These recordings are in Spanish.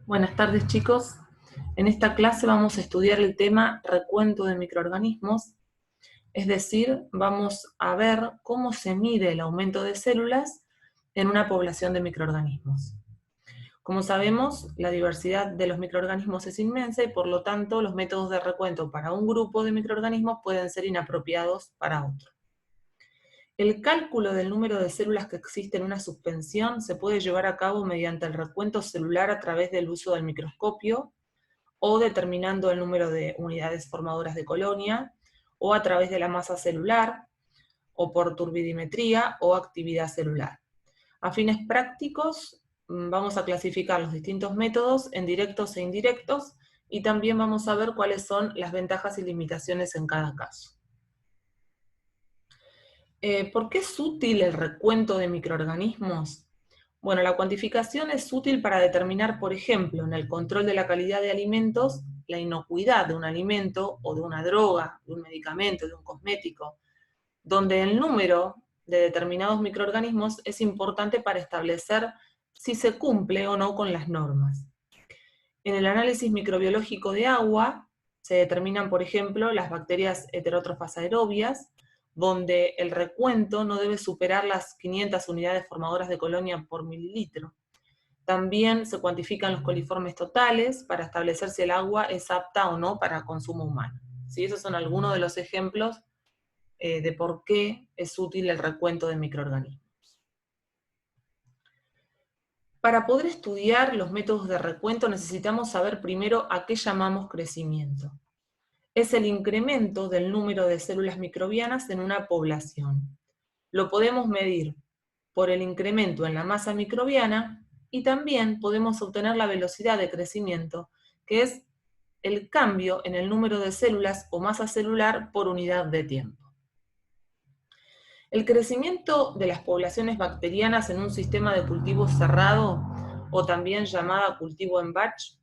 Buenas tardes, chicos. En esta clase vamos a estudiar el tema recuento de microorganismos, es decir, vamos a ver cómo se mide el aumento de células en una población de microorganismos. Como sabemos, la diversidad de los microorganismos es inmensa y por lo tanto los métodos de recuento para un grupo de microorganismos pueden ser inapropiados para otro. El cálculo del número de células que existe en una suspensión se puede llevar a cabo mediante el recuento celular a través del uso del microscopio, o determinando el número de unidades formadoras de colonia, o a través de la masa celular, o por turbidimetría o actividad celular. A fines prácticos, vamos a clasificar los distintos métodos en directos e indirectos, y también vamos a ver cuáles son las ventajas y limitaciones en cada caso. ¿Por qué es útil el recuento de microorganismos? Bueno, la cuantificación es útil para determinar, por ejemplo, en el control de la calidad de alimentos, la inocuidad de un alimento o de una droga, de un medicamento, de un cosmético, donde el número de determinados microorganismos es importante para establecer si se cumple o no con las normas. En el análisis microbiológico de agua se determinan, por ejemplo, las bacterias heterótrofas aerobias, donde el recuento no debe superar las 500 unidades formadoras de colonia por mililitro. También se cuantifican los coliformes totales para establecer si el agua es apta o no para consumo humano. ¿Sí? Esos son algunos de los ejemplos de por qué es útil el recuento de microorganismos. Para poder estudiar los métodos de recuento necesitamos saber primero a qué llamamos crecimiento. Es el incremento del número de células microbianas en una población. Lo podemos medir por el incremento en la masa microbiana y también podemos obtener la velocidad de crecimiento, que es el cambio en el número de células o masa celular por unidad de tiempo. El crecimiento de las poblaciones bacterianas en un sistema de cultivo cerrado, o también llamada cultivo en batch,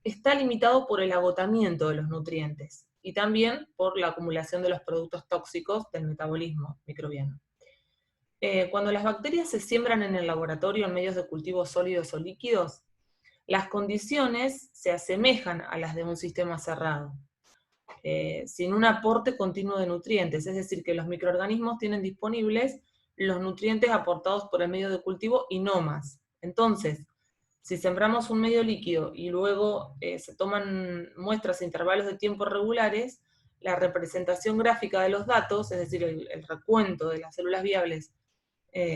está limitado por el agotamiento de los nutrientes y también por la acumulación de los productos tóxicos del metabolismo microbiano. Cuando las bacterias se siembran en el laboratorio en medios de cultivo sólidos o líquidos, las condiciones se asemejan a las de un sistema cerrado, sin un aporte continuo de nutrientes, es decir, que los microorganismos tienen disponibles los nutrientes aportados por el medio de cultivo y no más. Entonces, si sembramos un medio líquido y luego se toman muestras a intervalos de tiempo regulares, la representación gráfica de los datos, es decir, el recuento de las células viables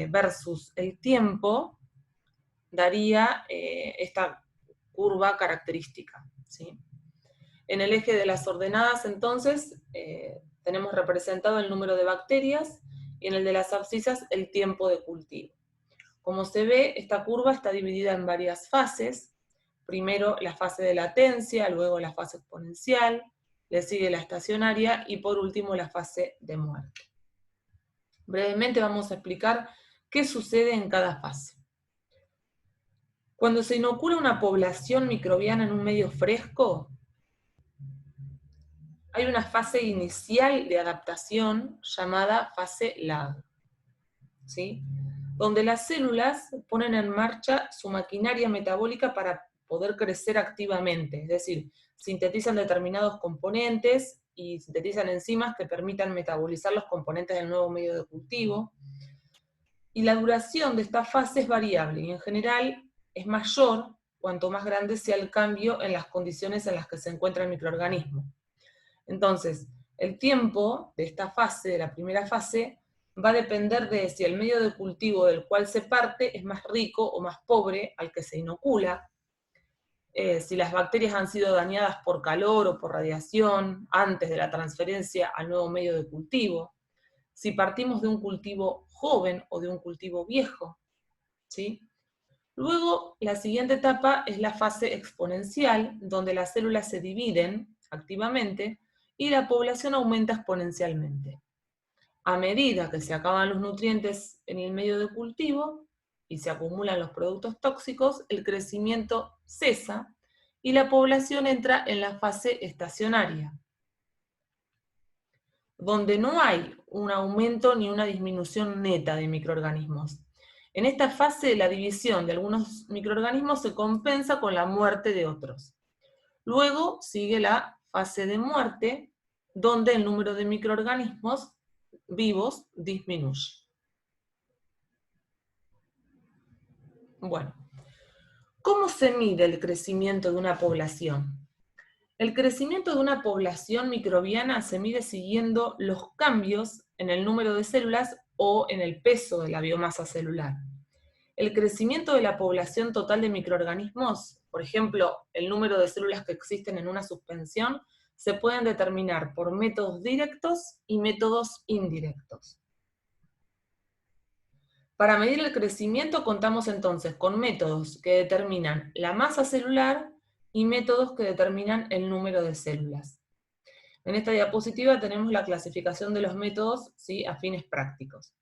versus el tiempo, daría esta curva característica, ¿sí? En el eje de las ordenadas, entonces, tenemos representado el número de bacterias, y en el de las abscisas el tiempo de cultivo. Como se ve, esta curva está dividida en varias fases. Primero la fase de latencia, luego la fase exponencial, le sigue la estacionaria y por último la fase de muerte. Brevemente vamos a explicar qué sucede en cada fase. Cuando se inocula una población microbiana en un medio fresco, hay una fase inicial de adaptación llamada fase lag, ¿sí? Donde las células ponen en marcha su maquinaria metabólica para poder crecer activamente, es decir, sintetizan determinados componentes y sintetizan enzimas que permitan metabolizar los componentes del nuevo medio de cultivo. Y la duración de esta fase es variable y en general es mayor cuanto más grande sea el cambio en las condiciones en las que se encuentra el microorganismo. Entonces, el tiempo de esta fase, de la primera fase, va a depender de si el medio de cultivo del cual se parte es más rico o más pobre al que se inocula, si las bacterias han sido dañadas por calor o por radiación antes de la transferencia al nuevo medio de cultivo, si partimos de un cultivo joven o de un cultivo viejo, ¿sí? Luego, la siguiente etapa es la fase exponencial, donde las células se dividen activamente y la población aumenta exponencialmente. A medida que se acaban los nutrientes en el medio de cultivo y se acumulan los productos tóxicos, el crecimiento cesa y la población entra en la fase estacionaria, donde no hay un aumento ni una disminución neta de microorganismos. En esta fase, la división de algunos microorganismos se compensa con la muerte de otros. Luego sigue la fase de muerte, donde el número de microorganismos vivos disminuye. Bueno, ¿cómo se mide el crecimiento de una población? El crecimiento de una población microbiana se mide siguiendo los cambios en el número de células o en el peso de la biomasa celular. El crecimiento de la población total de microorganismos, por ejemplo, el número de células que existen en una suspensión, se pueden determinar por métodos directos y métodos indirectos. Para medir el crecimiento contamos entonces con métodos que determinan la masa celular y métodos que determinan el número de células. En esta diapositiva tenemos la clasificación de los métodos, ¿sí?, a fines prácticos.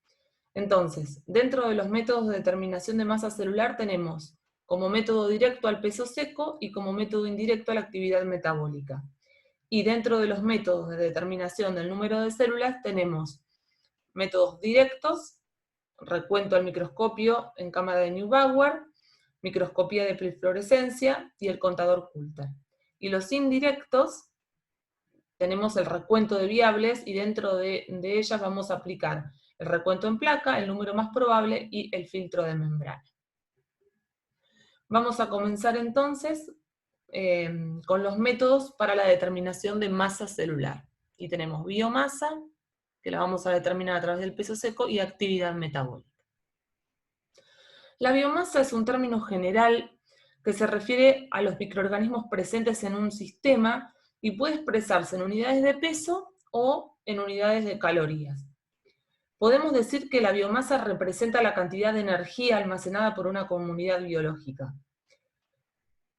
Entonces, dentro de los métodos de determinación de masa celular tenemos como método directo al peso seco y como método indirecto a la actividad metabólica. Y dentro de los métodos de determinación del número de células tenemos métodos directos, recuento al microscopio en cámara de Neubauer, microscopía de perfluorescencia y el contador Coulter. Y los indirectos, tenemos el recuento de viables y dentro de ellas vamos a aplicar el recuento en placa, el número más probable y el filtro de membrana. Vamos a comenzar entonces con los métodos para la determinación de masa celular. Y tenemos biomasa, que la vamos a determinar a través del peso seco, y actividad metabólica. La biomasa es un término general que se refiere a los microorganismos presentes en un sistema y puede expresarse en unidades de peso o en unidades de calorías. Podemos decir que la biomasa representa la cantidad de energía almacenada por una comunidad biológica.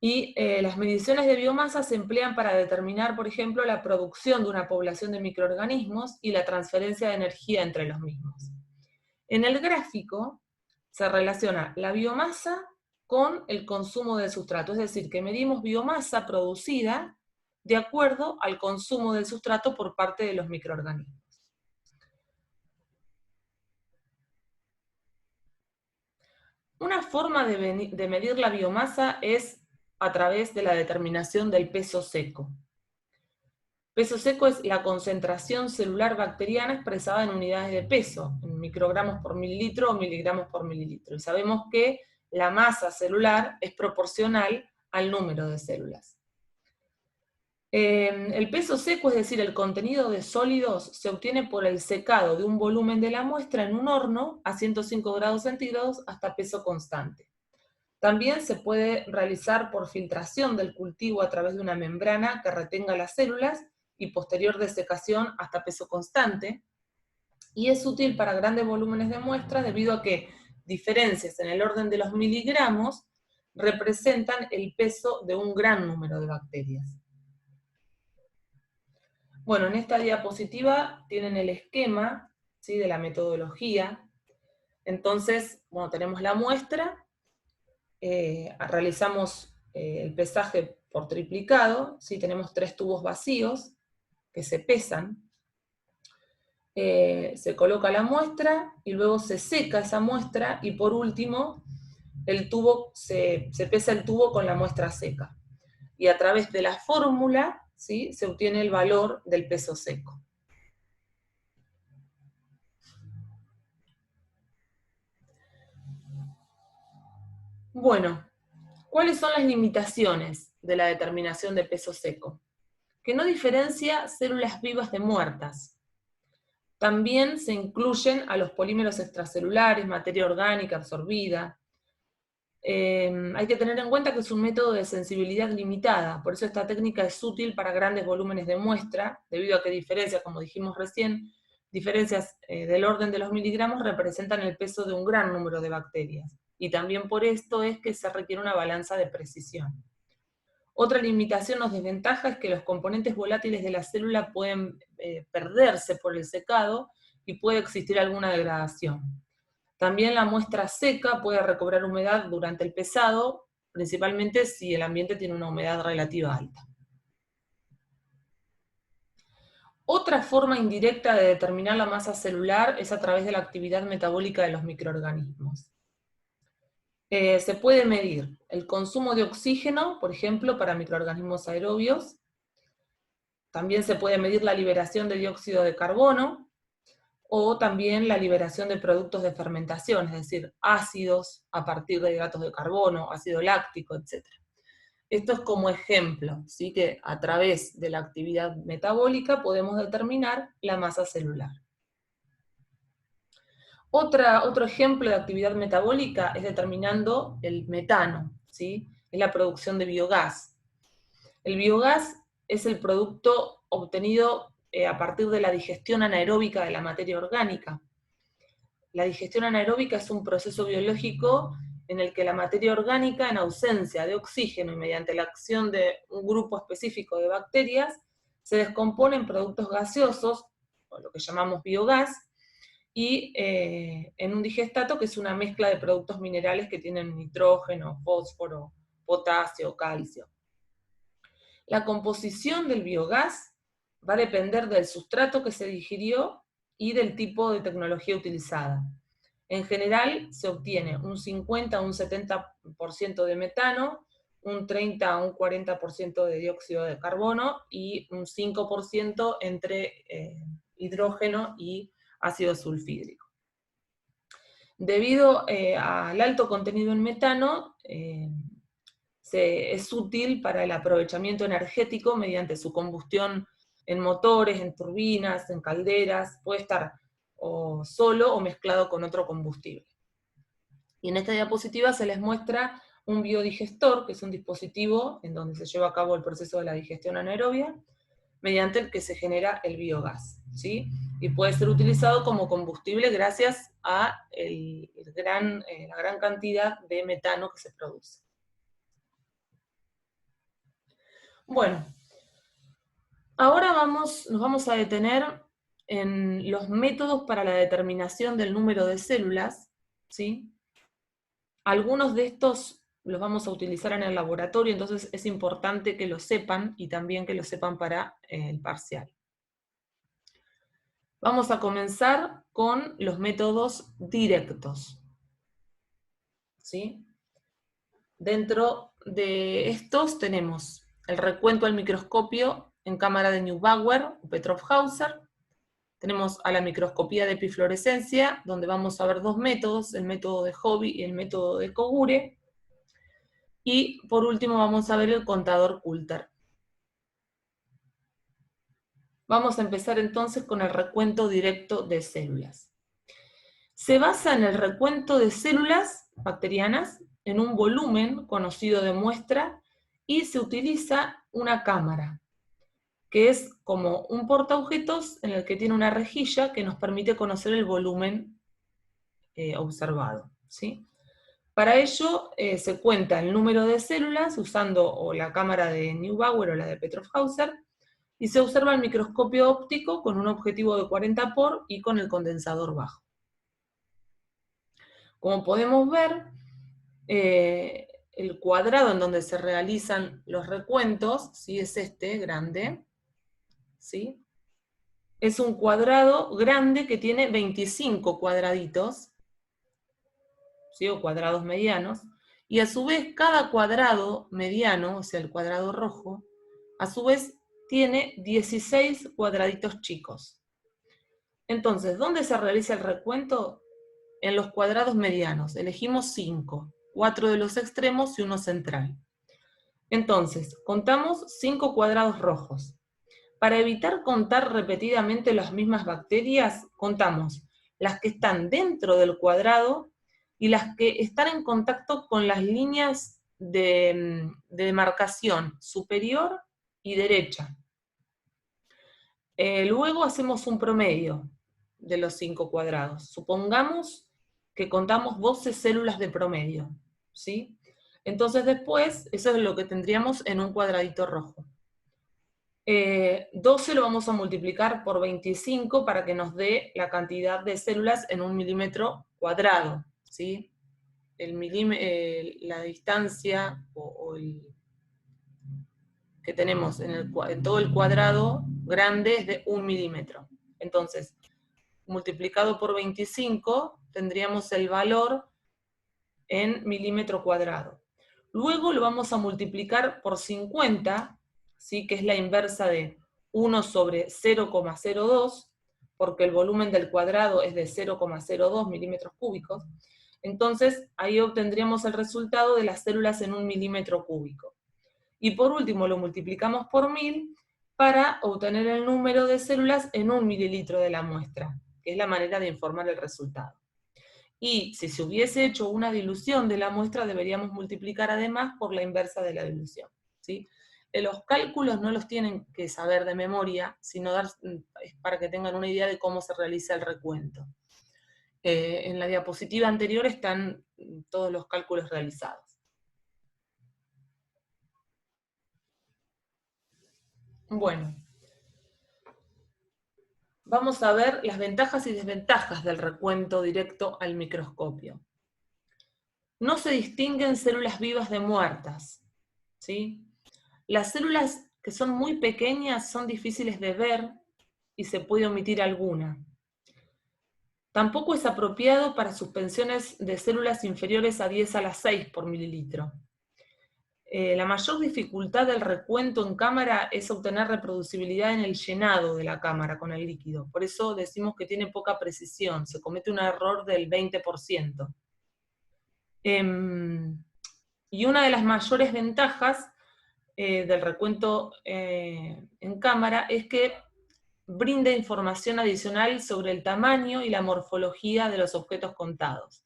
Y las mediciones de biomasa se emplean para determinar, por ejemplo, la producción de una población de microorganismos y la transferencia de energía entre los mismos. En el gráfico se relaciona la biomasa con el consumo del sustrato, es decir, que medimos biomasa producida de acuerdo al consumo del sustrato por parte de los microorganismos. Una forma de medir la biomasa es a través de la determinación del peso seco. Peso seco es la concentración celular bacteriana expresada en unidades de peso, en microgramos por mililitro o miligramos por mililitro. Y sabemos que la masa celular es proporcional al número de células. El peso seco, es decir, el contenido de sólidos, se obtiene por el secado de un volumen de la muestra en un horno a 105 grados centígrados hasta peso constante. También se puede realizar por filtración del cultivo a través de una membrana que retenga las células y posterior desecación hasta peso constante, y es útil para grandes volúmenes de muestras debido a que diferencias en el orden de los miligramos representan el peso de un gran número de bacterias. Bueno, en esta diapositiva tienen el esquema, ¿sí?, de la metodología. Entonces, bueno, tenemos la muestra, realizamos el pesaje por triplicado, ¿sí? Tenemos 3 tubos vacíos que se pesan, se coloca la muestra y luego se seca esa muestra y por último se pesa el tubo con la muestra seca. Y a través de la fórmula, ¿sí?, se obtiene el valor del peso seco. Bueno, ¿cuáles son las limitaciones de la determinación de peso seco? Que no diferencia células vivas de muertas. También se incluyen a los polímeros extracelulares, materia orgánica absorbida. Hay que tener en cuenta que es un método de sensibilidad limitada, por eso esta técnica es útil para grandes volúmenes de muestra, debido a que diferencias, como dijimos recién, diferencias del orden de los miligramos representan el peso de un gran número de bacterias. Y también por esto es que se requiere una balanza de precisión. Otra limitación o desventaja es que los componentes volátiles de la célula pueden perderse por el secado y puede existir alguna degradación. También la muestra seca puede recobrar humedad durante el pesado, principalmente si el ambiente tiene una humedad relativa alta. Otra forma indirecta de determinar la masa celular es a través de la actividad metabólica de los microorganismos. Se puede medir el consumo de oxígeno, por ejemplo, para microorganismos aerobios. También se puede medir la liberación de dióxido de carbono, o también la liberación de productos de fermentación, es decir, ácidos a partir de hidratos de carbono, ácido láctico, etc. Esto es como ejemplo, ¿sí? Que a través de la actividad metabólica podemos determinar la masa celular. Otro ejemplo de actividad metabólica es determinando el metano, ¿sí? Es la producción de biogás. El biogás es el producto obtenido a partir de la digestión anaeróbica de la materia orgánica. La digestión anaeróbica es un proceso biológico en el que la materia orgánica, en ausencia de oxígeno y mediante la acción de un grupo específico de bacterias, se descompone en productos gaseosos, o lo que llamamos biogás, y en un digestato, que es una mezcla de productos minerales que tienen nitrógeno, fósforo, potasio, calcio. La composición del biogás va a depender del sustrato que se digirió y del tipo de tecnología utilizada. En general se obtiene un 50 a un 70% de metano, un 30 a un 40% de dióxido de carbono y un 5% entre hidrógeno y ácido sulfídrico. Debido al alto contenido en metano, es útil para el aprovechamiento energético mediante su combustión en motores, en turbinas, en calderas, puede estar o solo o mezclado con otro combustible. Y en esta diapositiva se les muestra un biodigestor, que es un dispositivo en donde se lleva a cabo el proceso de la digestión anaerobia, mediante el que se genera el biogás, ¿sí? Y puede ser utilizado como combustible gracias a la gran cantidad de metano que se produce. Bueno, ahora nos vamos a detener en los métodos para la determinación del número de células, ¿sí? Algunos de estos los vamos a utilizar en el laboratorio, entonces es importante que lo sepan y también que lo sepan para el parcial. Vamos a comenzar con los métodos directos, ¿sí? Dentro de estos tenemos el recuento al microscopio en cámara de Neubauer o Petroff-Hauser. Tenemos a la microscopía de epifluorescencia, donde vamos a ver dos métodos, el método de Hobby y el método de Kogure. Y por último vamos a ver el contador Coulter. Vamos a empezar entonces con el recuento directo de células. Se basa en el recuento de células bacterianas en un volumen conocido de muestra y se utiliza una cámara, que es como un portaobjetos en el que tiene una rejilla que nos permite conocer el volumen observado, ¿sí? Para ello se cuenta el número de células usando o la cámara de Neubauer o la de Petroff-Hauser, y se observa el microscopio óptico con un objetivo de 40 por y con el condensador bajo. Como podemos ver, el cuadrado en donde se realizan los recuentos, ¿sí? Es este, grande, ¿sí? Es un cuadrado grande que tiene 25 cuadraditos, ¿sí? O cuadrados medianos, y a su vez cada cuadrado mediano, o sea el cuadrado rojo, a su vez tiene 16 cuadraditos chicos. Entonces, ¿dónde se realiza el recuento? En los cuadrados medianos. Elegimos 5, 4 de los extremos y uno central. Entonces, contamos 5 cuadrados rojos. Para evitar contar repetidamente las mismas bacterias, contamos las que están dentro del cuadrado y las que están en contacto con las líneas de demarcación superior y derecha. Luego hacemos un promedio de los 5 cuadrados. Supongamos que contamos 12 células de promedio, ¿sí? Entonces después, eso es lo que tendríamos en un cuadradito rojo. 12 lo vamos a multiplicar por 25 para que nos dé la cantidad de células en un milímetro cuadrado, ¿sí? La distancia que tenemos en todo el cuadrado grande es de 1 milímetro. Entonces, multiplicado por 25, tendríamos el valor en milímetro cuadrado. Luego lo vamos a multiplicar por 50, ¿sí? Que es la inversa de 1 sobre 0,02, porque el volumen del cuadrado es de 0,02 milímetros cúbicos. Entonces, ahí obtendríamos el resultado de las células en un milímetro cúbico. Y por último, lo multiplicamos por 1000 para obtener el número de células en un mililitro de la muestra, que es la manera de informar el resultado. Y si se hubiese hecho una dilución de la muestra, deberíamos multiplicar además por la inversa de la dilución, ¿sí? Los cálculos no los tienen que saber de memoria, sino para que tengan una idea de cómo se realiza el recuento. En la diapositiva anterior están todos los cálculos realizados. Bueno, vamos a ver las ventajas y desventajas del recuento directo al microscopio. No se distinguen células vivas de muertas, ¿sí? Las células que son muy pequeñas son difíciles de ver y se puede omitir alguna. Tampoco es apropiado para suspensiones de células inferiores a 10 a la 6 por mililitro. La mayor dificultad del recuento en cámara es obtener reproducibilidad en el llenado de la cámara con el líquido. Por eso decimos que tiene poca precisión, se comete un error del 20%. Y una de las mayores ventajas del recuento en cámara es que brinda información adicional sobre el tamaño y la morfología de los objetos contados.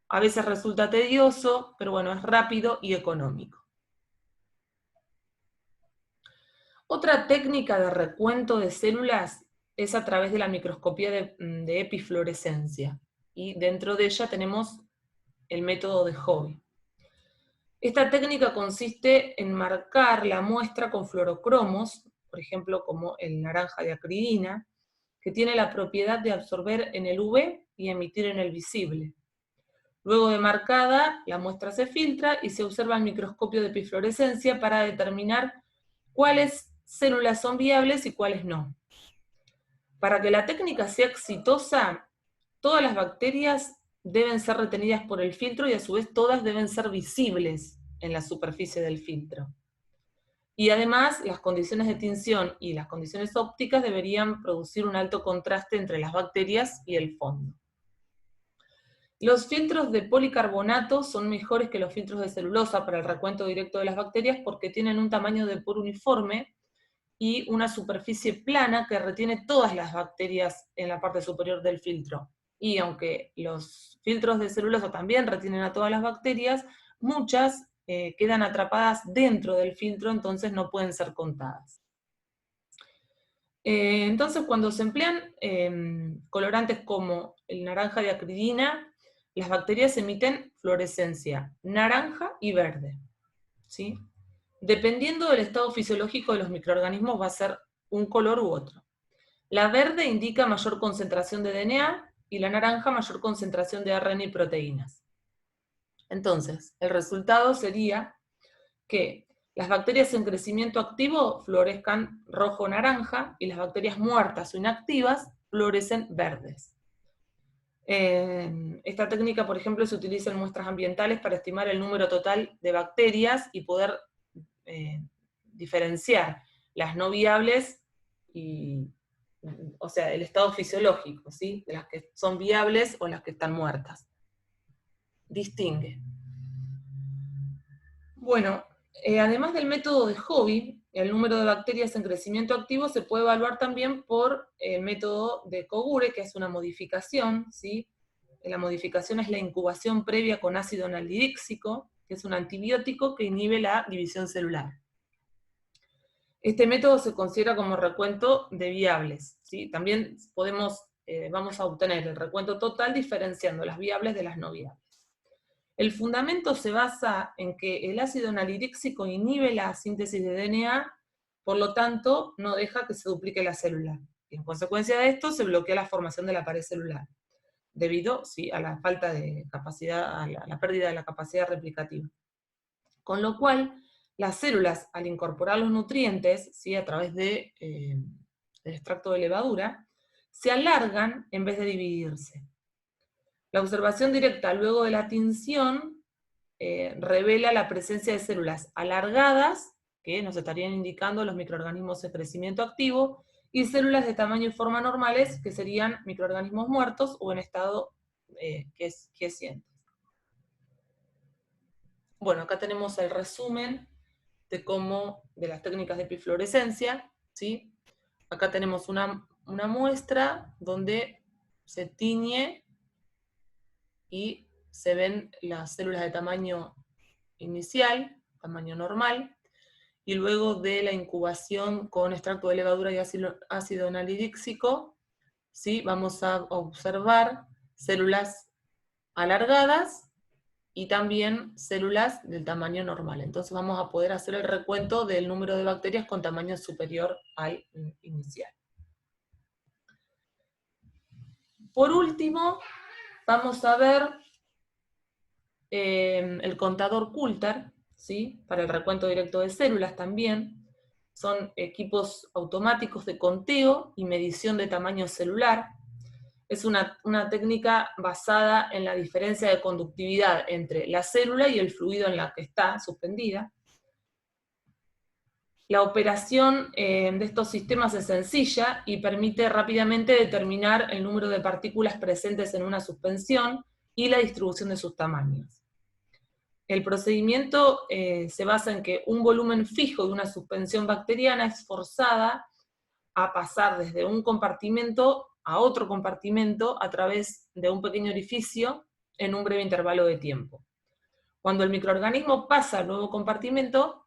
A veces resulta tedioso, pero bueno, es rápido y económico. Otra técnica de recuento de células es a través de la microscopía de epifluorescencia, y dentro de ella tenemos el método de Hobby. Esta técnica consiste en marcar la muestra con fluorocromos, por ejemplo como el naranja de acridina, que tiene la propiedad de absorber en el UV y emitir en el visible. Luego de marcada, la muestra se filtra y se observa el microscopio de epifluorescencia para determinar cuáles células son viables y cuáles no. Para que la técnica sea exitosa, todas las bacterias deben ser retenidas por el filtro y a su vez todas deben ser visibles en la superficie del filtro. Y además, las condiciones de tinción y las condiciones ópticas deberían producir un alto contraste entre las bacterias y el fondo. Los filtros de policarbonato son mejores que los filtros de celulosa para el recuento directo de las bacterias porque tienen un tamaño de poro uniforme y una superficie plana que retiene todas las bacterias en la parte superior del filtro. Y aunque los filtros de celulosa también retienen a todas las bacterias, muchas quedan atrapadas dentro del filtro, entonces no pueden ser contadas. Entonces, cuando se emplean colorantes como el naranja de acridina, las bacterias emiten fluorescencia naranja y verde, ¿sí? Dependiendo del estado fisiológico de los microorganismos va a ser un color u otro. La verde indica mayor concentración de DNA y la naranja mayor concentración de ARN y proteínas. Entonces, el resultado sería que las bacterias en crecimiento activo florezcan rojo-naranja y las bacterias muertas o inactivas florecen verdes. Esta técnica, por ejemplo, se utiliza en muestras ambientales para estimar el número total de bacterias y poder diferenciar las no viables y, o sea, el estado fisiológico, ¿sí? De las que son viables o las que están muertas. Distingue. Bueno, además del método de Hobby, el número de bacterias en crecimiento activo se puede evaluar también por el método de Kogure, que es una modificación, ¿sí? La modificación es la incubación previa con ácido nalidíxico, que es un antibiótico que inhibe la división celular. Este método se considera como recuento de viables, ¿sí? También vamos a obtener el recuento total diferenciando las viables de las no viables. El fundamento se basa en que el ácido nalidíxico inhibe la síntesis de DNA, por lo tanto, no deja que se duplique la célula. Y en consecuencia de esto, se bloquea la formación de la pared celular, debido, ¿sí?, a la falta de capacidad, a la pérdida de la capacidad replicativa. Con lo cual, las células, al incorporar los nutrientes, ¿sí?, a través del extracto de levadura, se alargan en vez de dividirse. La observación directa luego de la tinción revela la presencia de células alargadas, que nos estarían indicando los microorganismos en crecimiento activo, y células de tamaño y forma normales, que serían microorganismos muertos o en estado quiesciente. Bueno, acá tenemos el resumen de las técnicas de epifluorescencia, ¿sí? Acá tenemos una muestra donde se tiñe y se ven las células de tamaño inicial, tamaño normal, y luego de la incubación con extracto de levadura y ácido anhidríxico, ¿sí? Vamos a observar células alargadas y también células del tamaño normal. Entonces vamos a poder hacer el recuento del número de bacterias con tamaño superior al inicial. Por último, vamos a ver el contador Coulter, ¿sí? Para el recuento directo de células también. Son equipos automáticos de conteo y medición de tamaño celular. Es una técnica basada en la diferencia de conductividad entre la célula y el fluido en la que está suspendida. La operación de estos sistemas es sencilla y permite rápidamente determinar el número de partículas presentes en una suspensión y la distribución de sus tamaños. El procedimiento se basa en que un volumen fijo de una suspensión bacteriana es forzada a pasar desde un compartimento a otro compartimento a través de un pequeño orificio en un breve intervalo de tiempo. Cuando el microorganismo pasa al nuevo compartimento,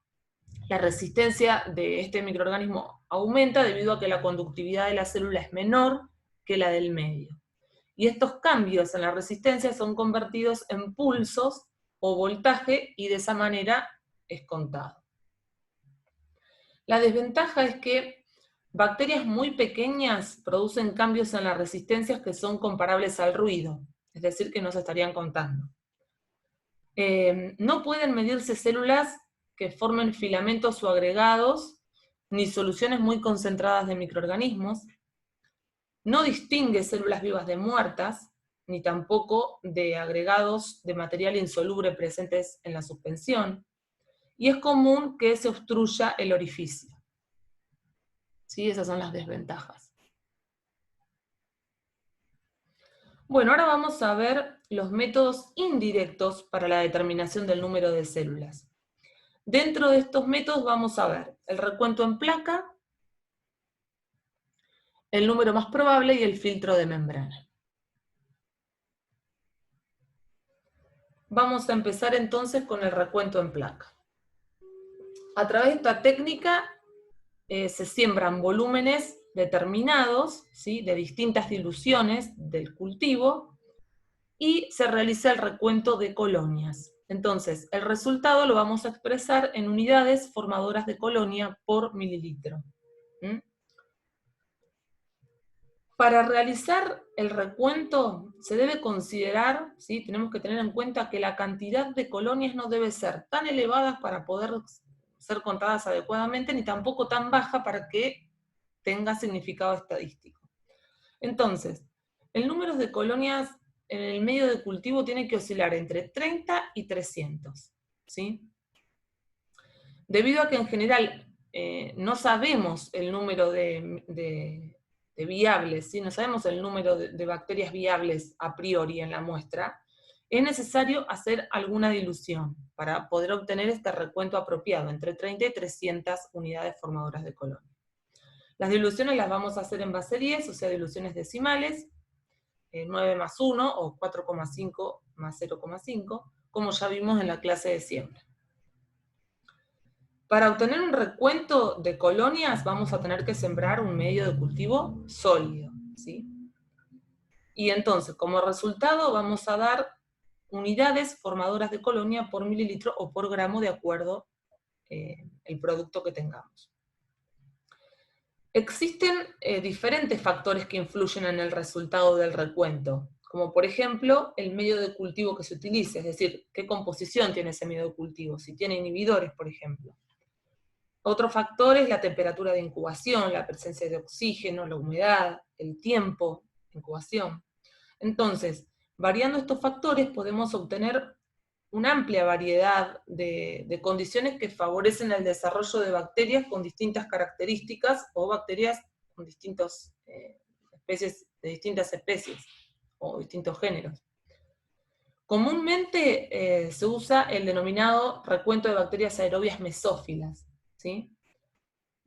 la resistencia de este microorganismo aumenta debido a que la conductividad de la célula es menor que la del medio. Y estos cambios en la resistencia son convertidos en pulsos o voltaje y de esa manera es contado. La desventaja es que bacterias muy pequeñas producen cambios en las resistencias que son comparables al ruido, es decir, que no se estarían contando. No pueden medirse células que formen filamentos o agregados, ni soluciones muy concentradas de microorganismos. No distingue células vivas de muertas, ni tampoco de agregados de material insoluble presentes en la suspensión. Y es común que se obstruya el orificio. ¿Sí? Esas son las desventajas. Bueno, ahora vamos a ver los métodos indirectos para la determinación del número de células. Dentro de estos métodos vamos a ver el recuento en placa, el número más probable y el filtro de membrana. Vamos a empezar entonces con el recuento en placa. A través de esta técnica se siembran volúmenes determinados, ¿sí? De distintas diluciones del cultivo, y se realiza el recuento de colonias. Entonces, el resultado lo vamos a expresar en unidades formadoras de colonia por mililitro. ¿Mm? Para realizar el recuento se debe considerar, ¿sí? Tenemos que tener en cuenta que la cantidad de colonias no debe ser tan elevada para poder ser contadas adecuadamente, ni tampoco tan baja para que tenga significado estadístico. Entonces, el número de colonias en el medio de cultivo tiene que oscilar entre 30 y 300, ¿sí? Debido a que en general no sabemos el número de viables, ¿sí? No sabemos el número de bacterias viables a priori en la muestra, es necesario hacer alguna dilución para poder obtener este recuento apropiado, entre 30 y 300 unidades formadoras de colonia. Las diluciones las vamos a hacer en base 10, o sea, diluciones decimales, 9 más 1 o 4,5 más 0,5, como ya vimos en la clase de siembra. Para obtener un recuento de colonias vamos a tener que sembrar un medio de cultivo sólido, ¿sí? Y entonces, como resultado, vamos a dar unidades formadoras de colonia por mililitro o por gramo de acuerdo el producto que tengamos. Existen diferentes factores que influyen en el resultado del recuento, como por ejemplo el medio de cultivo que se utilice, es decir, qué composición tiene ese medio de cultivo, si tiene inhibidores, por ejemplo. Otro factor es la temperatura de incubación, la presencia de oxígeno, la humedad, el tiempo de incubación. Entonces, Variando estos factores podemos obtener una amplia variedad de condiciones que favorecen el desarrollo de bacterias con distintas características o bacterias con especies, de distintas especies o distintos géneros. Comúnmente se usa el denominado recuento de bacterias aerobias mesófilas, ¿sí?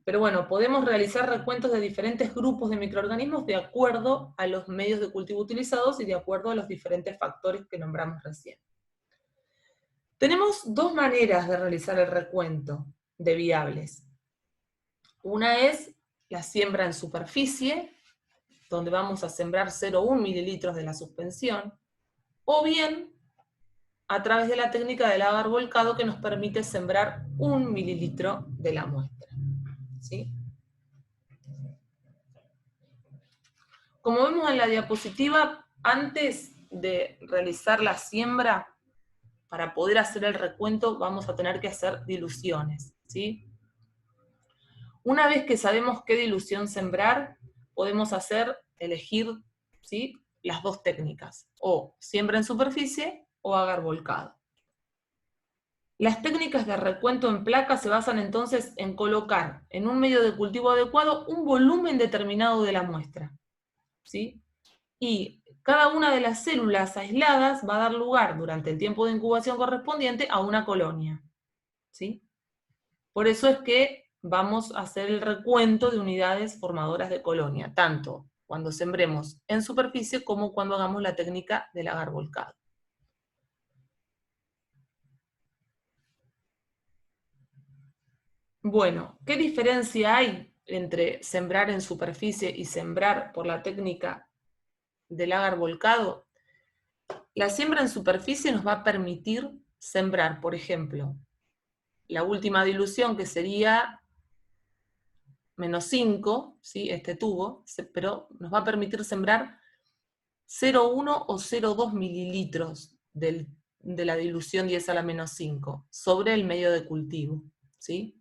Pero bueno, podemos realizar recuentos de diferentes grupos de microorganismos de acuerdo a los medios de cultivo utilizados y de acuerdo a los diferentes factores que nombramos recién. Tenemos dos maneras de realizar el recuento de viables. Una es la siembra en superficie, donde vamos a sembrar 0,1 mililitros de la suspensión, o bien a través de la técnica del agar volcado que nos permite sembrar 1 mililitro de la muestra, ¿sí? Como vemos en la diapositiva, antes de realizar la siembra, para poder hacer el recuento vamos a tener que hacer diluciones, ¿sí? Una vez que sabemos qué dilución sembrar, podemos elegir, ¿sí?, las dos técnicas, o siembra en superficie o agar volcado. Las técnicas de recuento en placa se basan entonces en colocar en un medio de cultivo adecuado un volumen determinado de la muestra, ¿sí? Y cada una de las células aisladas va a dar lugar durante el tiempo de incubación correspondiente a una colonia, ¿sí? Por eso es que vamos a hacer el recuento de unidades formadoras de colonia, tanto cuando sembremos en superficie como cuando hagamos la técnica del agar volcado. Bueno, ¿qué diferencia hay entre sembrar en superficie y sembrar por la técnica del agar volcado? La siembra en superficie nos va a permitir sembrar, por ejemplo, la última dilución, que sería -5, ¿sí?, este tubo, pero nos va a permitir sembrar 0,1 o 0,2 mililitros de la dilución 10 a la -5 sobre el medio de cultivo, ¿sí?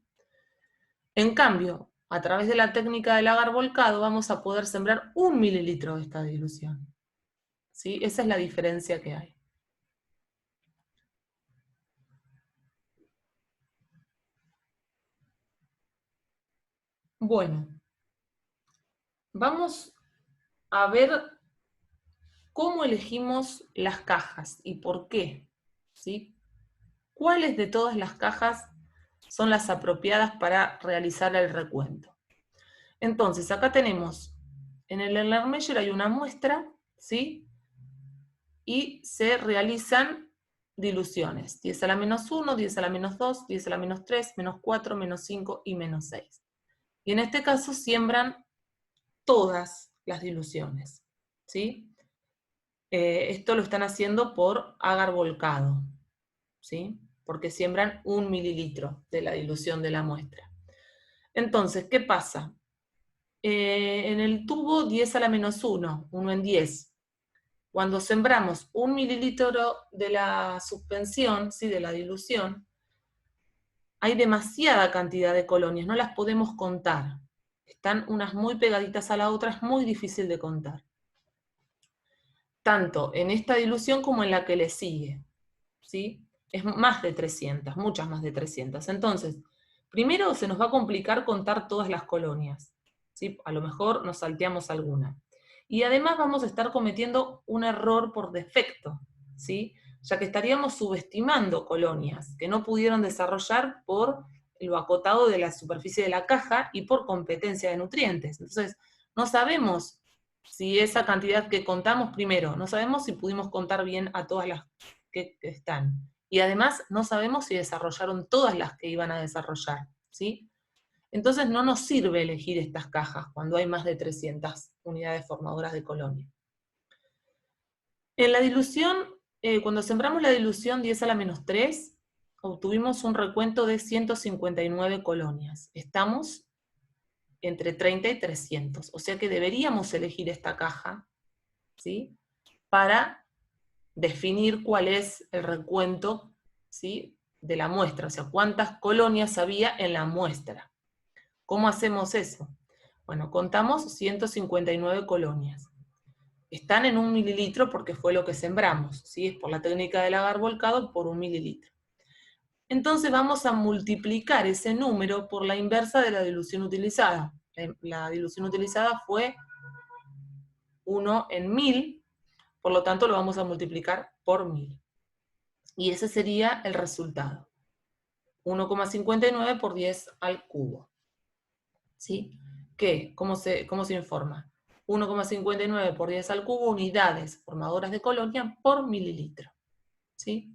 En cambio, a través de la técnica del agar volcado vamos a poder sembrar 1 mililitro de esta dilución, ¿sí? Esa es la diferencia que hay. Bueno, vamos a ver cómo elegimos las cajas y por qué, ¿sí? ¿Cuáles de todas las cajas son las apropiadas para realizar el recuento? Entonces, acá tenemos, en el Erlenmeyer hay una muestra, ¿sí? Y se realizan diluciones, 10 a la -1, 10 a la -2, 10 a la -3, -4, -5 y -6. Y en este caso siembran todas las diluciones, ¿sí? Esto lo están haciendo por agar volcado, ¿sí? Porque siembran 1 mililitro de la dilución de la muestra. Entonces, ¿qué pasa? En el tubo 10 a la -1, 1 en 10, cuando sembramos 1 mililitro de la suspensión, ¿sí?, de la dilución, hay demasiada cantidad de colonias, no las podemos contar. Están unas muy pegaditas a la otra, es muy difícil de contar. Tanto en esta dilución como en la que le sigue, ¿sí? Es más de 300, muchas más de 300. Entonces, primero se nos va a complicar contar todas las colonias, ¿sí? A lo mejor nos salteamos alguna. Y además vamos a estar cometiendo un error por defecto, ¿sí? Ya que estaríamos subestimando colonias que no pudieron desarrollar por lo acotado de la superficie de la caja y por competencia de nutrientes. Entonces, no sabemos si esa cantidad que contamos, primero, no sabemos si pudimos contar bien a todas las que están. Y además no sabemos si desarrollaron todas las que iban a desarrollar, ¿sí? Entonces no nos sirve elegir estas cajas cuando hay más de 300 unidades formadoras de colonia. En la dilución, cuando sembramos la dilución 10 a la -3, obtuvimos un recuento de 159 colonias. Estamos entre 30 y 300, o sea que deberíamos elegir esta caja, ¿sí?, para definir cuál es el recuento, ¿sí?, de la muestra, o sea, cuántas colonias había en la muestra. ¿Cómo hacemos eso? Bueno, contamos 159 colonias. están en 1 mililitro porque fue lo que sembramos, ¿sí? Es por la técnica del agar volcado por 1 mililitro. Entonces vamos a multiplicar ese número por la inversa de la dilución utilizada. La dilución utilizada fue 1 en 1000, por lo tanto lo vamos a multiplicar por 1000. Y ese sería el resultado. 1,59 por 10 al cubo. ¿Sí? ¿Qué? ¿Cómo se informa? 1,59 por 10 al cubo unidades formadoras de colonia por mililitro. ¿Sí?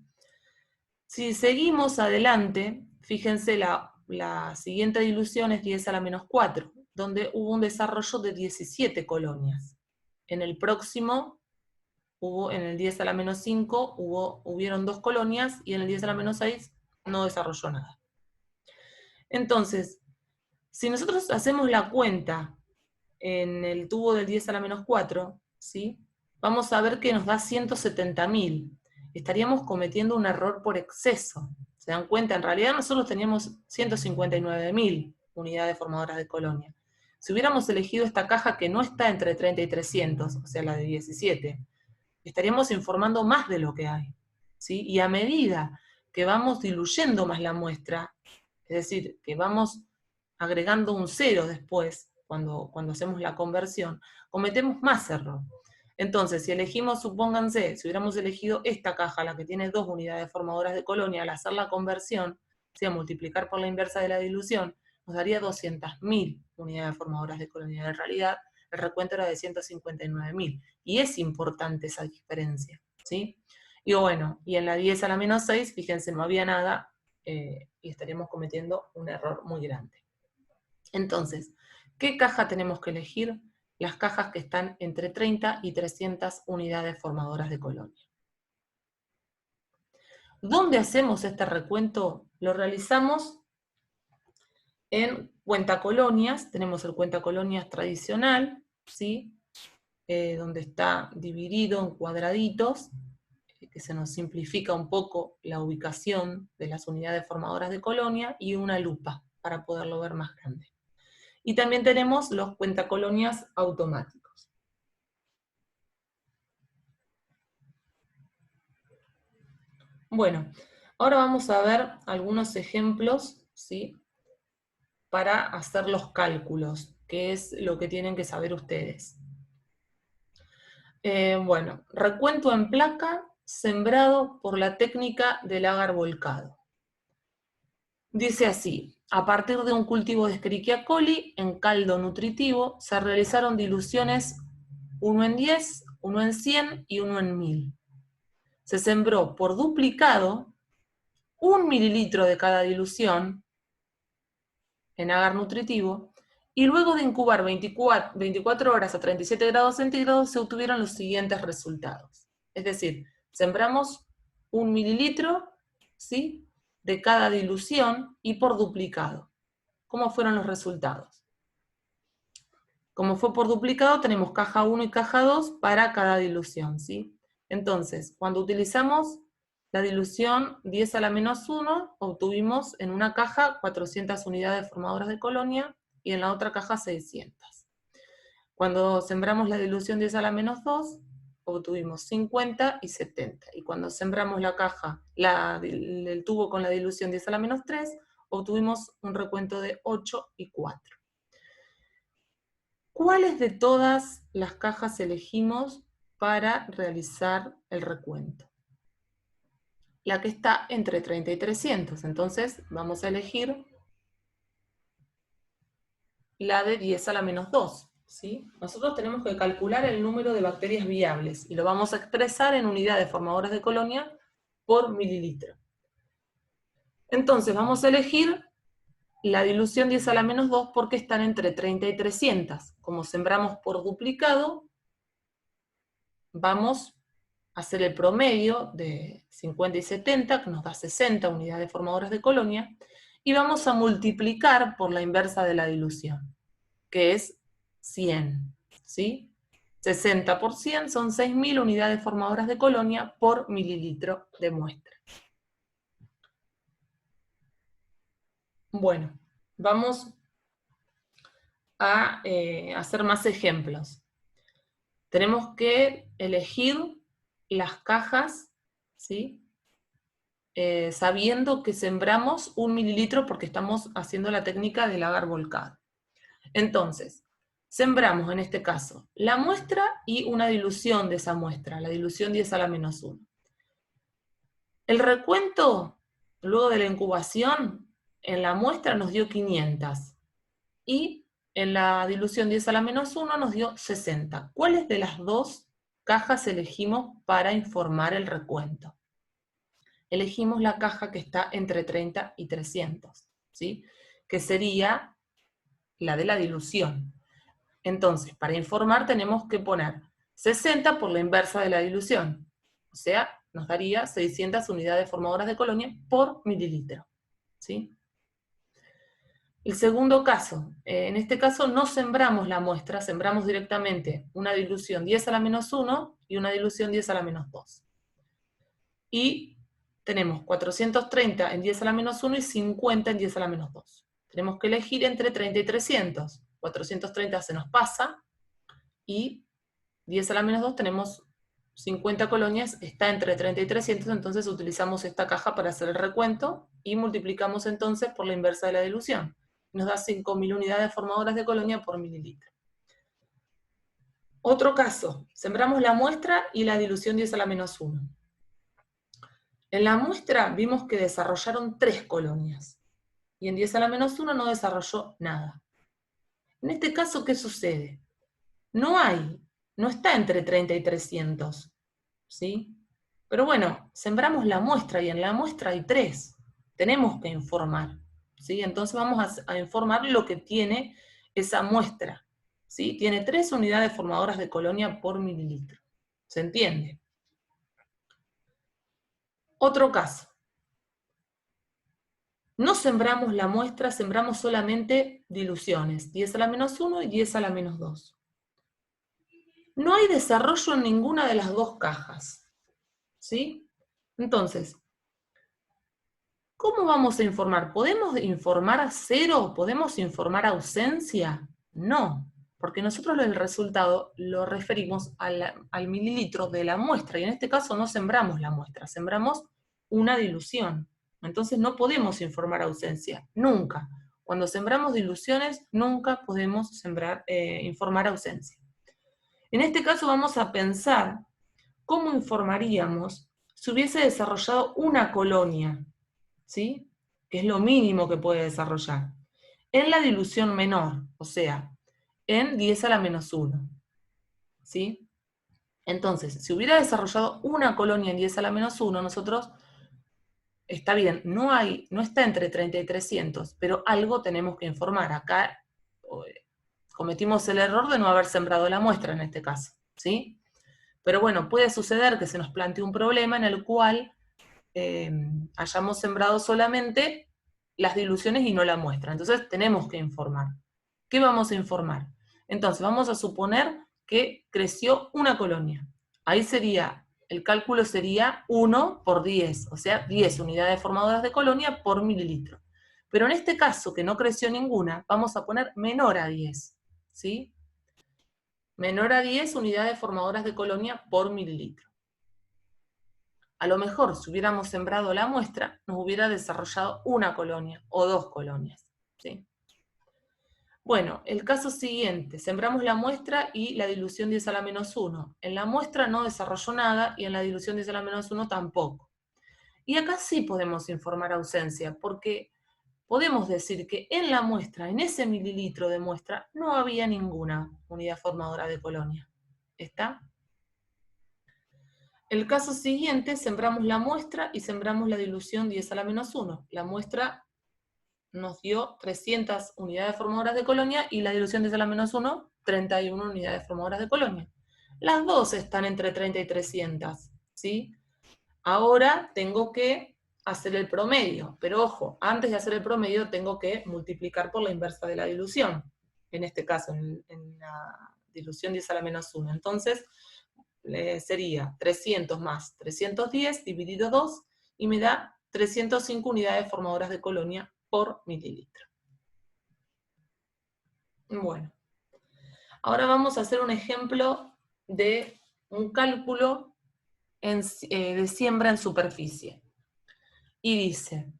Si seguimos adelante, fíjense, la siguiente dilución es 10 a la menos 4, donde hubo un desarrollo de 17 colonias. En el próximo, en el 10 a la menos 5, hubieron 2 colonias, y en el 10 a la menos 6 no desarrolló nada. Entonces, si nosotros hacemos la cuenta en el tubo del 10 a la menos 4, ¿sí? Vamos a ver que nos da 170.000. Estaríamos cometiendo un error por exceso. ¿Se dan cuenta? En realidad nosotros teníamos 159.000 unidades formadoras de colonia. Si hubiéramos elegido esta caja que no está entre 30 y 300, o sea, la de 17, estaríamos informando más de lo que hay, ¿sí? Y a medida que vamos diluyendo más la muestra, es decir, que vamos agregando un 0 después, cuando hacemos la conversión, cometemos más error. Entonces, si elegimos, supónganse, si hubiéramos elegido esta caja, la que tiene 2 unidades formadoras de colonia, al hacer la conversión, a multiplicar por la inversa de la dilución, nos daría 200.000 unidades formadoras de colonia. En realidad, el recuento era de 159.000. Y es importante esa diferencia, ¿sí? Y bueno, y en la 10 a la menos 6, fíjense, no había nada, y estaríamos cometiendo un error muy grande. Entonces, ¿qué caja tenemos que elegir? Las cajas que están entre 30 y 300 unidades formadoras de colonia. ¿Dónde hacemos este recuento? Lo realizamos en cuentacolonias. Tenemos el cuentacolonias tradicional, ¿sí? Donde está dividido en cuadraditos, que se nos simplifica un poco la ubicación de las unidades formadoras de colonia, y una lupa para poderlo ver más grande. Y también tenemos los cuentacolonias automáticos. Bueno, ahora vamos a ver algunos ejemplos, ¿sí? Para hacer los cálculos, que es lo que tienen que saber ustedes. Bueno, recuento en placa sembrado por la técnica del agar volcado. Dice así: a partir de un cultivo de Escherichia coli en caldo nutritivo se realizaron diluciones 1 en 10, 1 en 100 y 1 en 1000. Se sembró por duplicado 1 mililitro de cada dilución en agar nutritivo, y luego de incubar 24 horas a 37 grados centígrados se obtuvieron los siguientes resultados. Es decir, sembramos 1 mililitro, ¿sí?, de cada dilución y por duplicado. ¿Cómo fueron los resultados? Como fue por duplicado, tenemos caja 1 y caja 2 para cada dilución, ¿sí? Entonces, cuando utilizamos la dilución 10 a la menos 1, obtuvimos en una caja 400 unidades formadoras de colonia y en la otra caja 600. Cuando sembramos la dilución 10 a la menos 2, obtuvimos 50 y 70. Y cuando sembramos la caja, el tubo con la dilución 10 a la menos 3, obtuvimos un recuento de 8 y 4. ¿Cuáles de todas las cajas elegimos para realizar el recuento? La que está entre 30 y 300. Entonces vamos a elegir la de 10 a la menos 2. ¿Sí? Nosotros tenemos que calcular el número de bacterias viables y lo vamos a expresar en unidades formadoras de colonia por mililitro. Entonces vamos a elegir la dilución 10 a la menos 2 porque están entre 30 y 300. Como sembramos por duplicado, vamos a hacer el promedio de 50 y 70, que nos da 60 unidades formadoras de colonia, y vamos a multiplicar por la inversa de la dilución, que es 100, ¿sí? 60 por 100 son 6.000 unidades formadoras de colonia por mililitro de muestra. Bueno, vamos a hacer más ejemplos. tenemos que elegir las cajas, ¿sí? Sabiendo que sembramos 1 mililitro porque estamos haciendo la técnica del agar volcado. Entonces, sembramos en este caso la muestra y una dilución de esa muestra, la dilución 10 a la menos 1. El recuento, luego de la incubación, en la muestra nos dio 500 y en la dilución 10 a la menos 1 nos dio 60. ¿Cuáles de las dos cajas elegimos para informar el recuento? Elegimos la caja que está entre 30 y 300, ¿sí? Que sería la de la dilución. Entonces, para informar tenemos que poner 60 por la inversa de la dilución. O sea, nos daría 600 unidades formadoras de colonia por mililitro, ¿sí? El segundo caso, en este caso no sembramos la muestra, sembramos directamente una dilución 10 a la menos 1 y una dilución 10 a la menos 2. Y tenemos 430 en 10 a la menos 1 y 50 en 10 a la menos 2. Tenemos que elegir entre 30 y 300. 430 se nos pasa, y 10 a la menos 2 tenemos 50 colonias, está entre 30 y 300, entonces utilizamos esta caja para hacer el recuento, y multiplicamos entonces por la inversa de la dilución. Nos da 5.000 unidades formadoras de colonia por mililitro. Otro caso, sembramos la muestra y la dilución 10 a la menos 1. En la muestra vimos que desarrollaron 3 colonias, y en 10 a la menos 1 no desarrolló nada. En este caso, ¿qué sucede? No está entre 30 y 300, ¿sí? Pero bueno, sembramos la muestra, y en la muestra hay 3. Tenemos que informar, ¿sí? Entonces vamos a informar lo que tiene esa muestra, ¿sí? Tiene 3 unidades formadoras de colonia por mililitro. ¿Se entiende? Otro caso. No sembramos la muestra, sembramos solamente diluciones, 10 a la menos 1 y 10 a la menos 2. No hay desarrollo en ninguna de las dos cajas, ¿sí? Entonces, ¿cómo vamos a informar? ¿Podemos informar a cero? ¿Podemos informar ausencia? No, porque nosotros el resultado lo referimos al mililitro de la muestra, y en este caso no sembramos la muestra, sembramos una dilución. Entonces no podemos informar ausencia, nunca. Cuando sembramos diluciones, nunca podemos informar ausencia. En este caso vamos a pensar cómo informaríamos si hubiese desarrollado una colonia, ¿sí? Que es lo mínimo que puede desarrollar, en la dilución menor, o sea, en 10 a la menos 1, ¿sí? Entonces, si hubiera desarrollado una colonia en 10 a la menos 1, nosotros, está bien, no está entre 30 y 300, pero algo tenemos que informar. Acá cometimos el error de no haber sembrado la muestra en este caso, ¿sí? Pero bueno, puede suceder que se nos plantee un problema en el cual hayamos sembrado solamente las diluciones y no la muestra. Entonces tenemos que informar. ¿Qué vamos a informar? Entonces vamos a suponer que creció una colonia. Ahí sería, el cálculo sería 1 por 10, o sea, 10 unidades formadoras de colonia por mililitro. Pero en este caso, que no creció ninguna, vamos a poner menor a 10, ¿sí? Menor a 10 unidades formadoras de colonia por mililitro. A lo mejor, si hubiéramos sembrado la muestra, nos hubiera desarrollado una colonia o 2 colonias, ¿sí? Bueno, el caso siguiente, sembramos la muestra y la dilución 10 a la menos 1. En la muestra no desarrolló nada y en la dilución 10 a la menos 1 tampoco. Y acá sí podemos informar ausencia, porque podemos decir que en la muestra, en ese mililitro de muestra, no había ninguna unidad formadora de colonia. ¿Está? El caso siguiente, sembramos la muestra y sembramos la dilución 10 a la menos 1. La muestra nos dio 300 unidades formadoras de colonia y la dilución 10 a la menos 1, 31 unidades formadoras de colonia. Las dos están entre 30 y 300, ¿sí? Ahora tengo que hacer el promedio, pero ojo, antes de hacer el promedio tengo que multiplicar por la inversa de la dilución, en este caso, en la dilución 10 a la menos 1. Entonces, sería 300 más 310 dividido 2, y me da 305 unidades formadoras de colonia por mililitro. Bueno, ahora vamos a hacer un ejemplo de un cálculo de siembra en superficie. Y dice,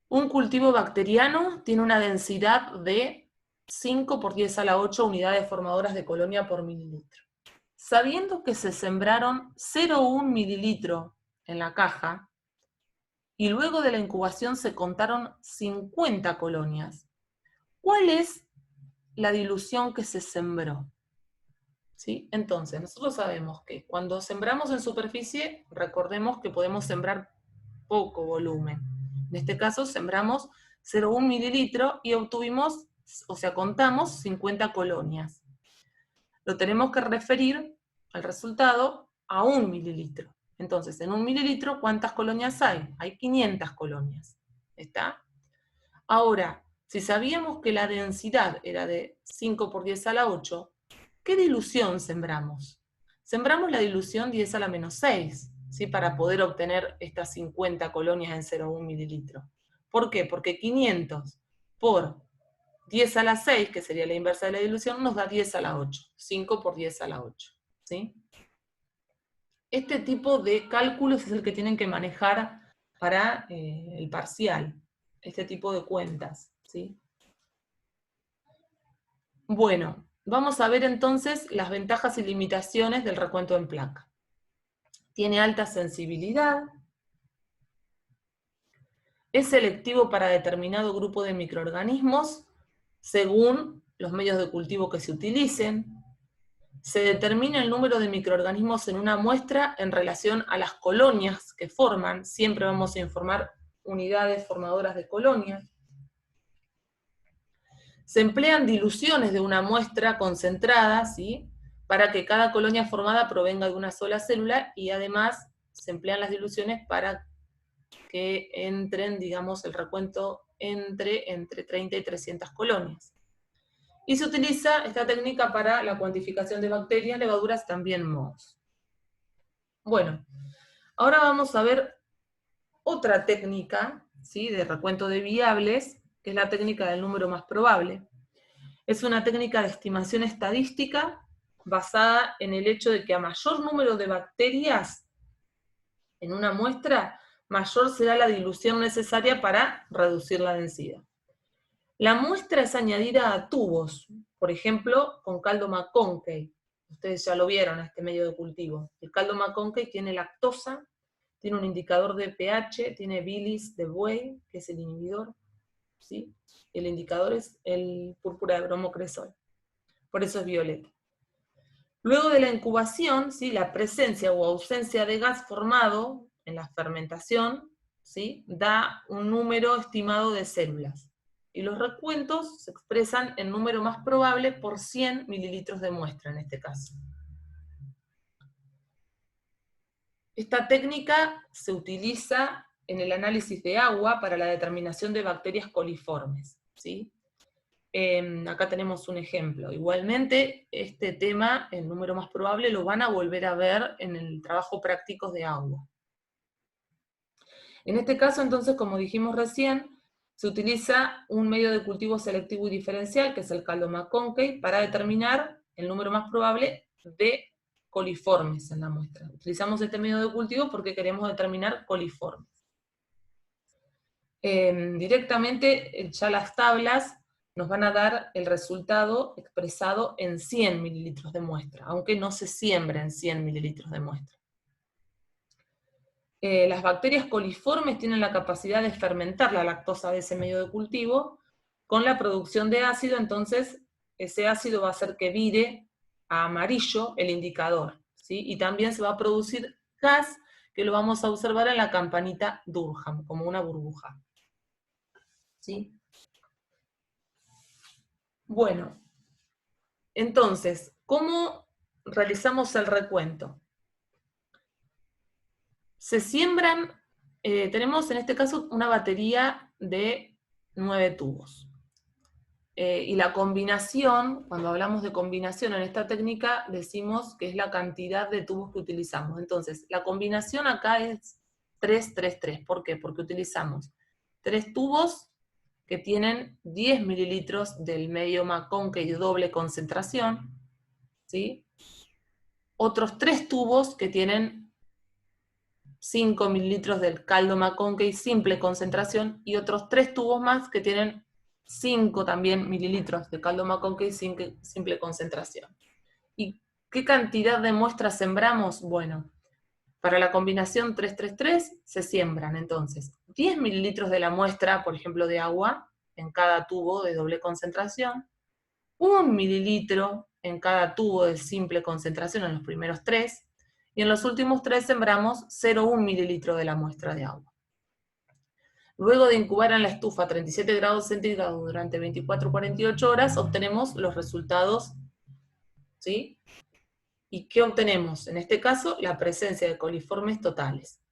un cultivo bacteriano tiene una densidad de 5 por 10 a la 8 unidades formadoras de colonia por mililitro. Sabiendo que se sembraron 0,1 mililitro en la caja, y luego de la incubación se contaron 50 colonias, ¿cuál es la dilución que se sembró? ¿Sí? Entonces, nosotros sabemos que cuando sembramos en superficie, recordemos que podemos sembrar poco volumen. En este caso, sembramos 0,1 mililitro y obtuvimos, o sea, contamos 50 colonias. Lo tenemos que referir al resultado a 1 mililitro. Entonces, en 1 mililitro, ¿cuántas colonias hay? Hay 500 colonias. ¿Está? Ahora, si sabíamos que la densidad era de 5 por 10 a la 8, ¿qué dilución sembramos? Sembramos la dilución 10 a la menos 6, ¿sí? Para poder obtener estas 50 colonias en 0,1 mililitro. ¿Por qué? Porque 500 por 10 a la 6, que sería la inversa de la dilución, nos da 10 a la 8. 5 por 10 a la 8. ¿Sí? Este tipo de cálculos es el que tienen que manejar para el parcial. Este tipo de cuentas. ¿Sí? Bueno, vamos a ver entonces las ventajas y limitaciones del recuento en placa. Tiene alta sensibilidad, es selectivo para determinado grupo de microorganismos según los medios de cultivo que se utilicen, se determina el número de microorganismos en una muestra en relación a las colonias que forman, siempre vamos a informar unidades formadoras de colonias. Se emplean diluciones de una muestra concentrada, ¿sí? Para que cada colonia formada provenga de una sola célula, y además se emplean las diluciones para que entren, digamos, el recuento entre 30 y 300 colonias. Y se utiliza esta técnica para la cuantificación de bacterias, levaduras, también mohos. Bueno, ahora vamos a ver otra técnica, ¿sí? De recuento de viables, que es la técnica del número más probable. Es una técnica de estimación estadística basada en el hecho de que a mayor número de bacterias en una muestra, mayor será la dilución necesaria para reducir la densidad. La muestra es añadida a tubos, por ejemplo, con caldo McConkey. Ustedes ya lo vieron, este medio de cultivo. El caldo McConkey tiene lactosa, tiene un indicador de pH, tiene bilis de buey, que es el inhibidor, ¿sí? El indicador es el púrpura de bromocresol, por eso es violeta. Luego de la incubación, ¿sí? La presencia o ausencia de gas formado en la fermentación, ¿sí? Da un número estimado de células. Y los recuentos se expresan en número más probable por 100 mililitros de muestra en este caso. Esta técnica se utiliza en el análisis de agua para la determinación de bacterias coliformes, ¿sí? Acá tenemos un ejemplo. Igualmente, este tema, el número más probable, lo van a volver a ver en el trabajo práctico de agua. En este caso, entonces, como dijimos recién, se utiliza un medio de cultivo selectivo y diferencial, que es el caldo McConkey, para determinar el número más probable de coliformes en la muestra. Utilizamos este medio de cultivo porque queremos determinar coliformes. Directamente, ya las tablas nos van a dar el resultado expresado en 100 mililitros de muestra, aunque no se siembra en 100 mililitros de muestra. Las bacterias coliformes tienen la capacidad de fermentar la lactosa de ese medio de cultivo con la producción de ácido, entonces ese ácido va a hacer que vire a amarillo el indicador, ¿sí? Y también se va a producir gas que lo vamos a observar en la campanita Durham, como una burbuja. ¿Sí? Bueno, entonces, ¿cómo realizamos el recuento? Se siembran, tenemos en este caso una batería de 9 tubos. Y la combinación, cuando hablamos de combinación en esta técnica, decimos que es la cantidad de tubos que utilizamos. Entonces, la combinación acá es 3-3-3. ¿Por qué? Porque utilizamos 3 tubos que tienen 10 mililitros del medio McConkey de doble concentración, ¿sí? otros 3 tubos que tienen 5 mililitros del caldo McConkey simple concentración, y otros 3 tubos más que tienen 5 también mililitros de caldo McConkey simple concentración. ¿Y qué cantidad de muestras sembramos? Bueno, para la combinación 333 se siembran entonces 10 mililitros de la muestra, por ejemplo, de agua en cada tubo de doble concentración, 1 mililitro en cada tubo de simple concentración en los primeros 3, y en los últimos 3 sembramos 0,1 mililitro de la muestra de agua. Luego de incubar en la estufa a 37 grados centígrados durante 24-48 horas, obtenemos los resultados, ¿sí? ¿Y qué obtenemos? En este caso, la presencia de coliformes totales.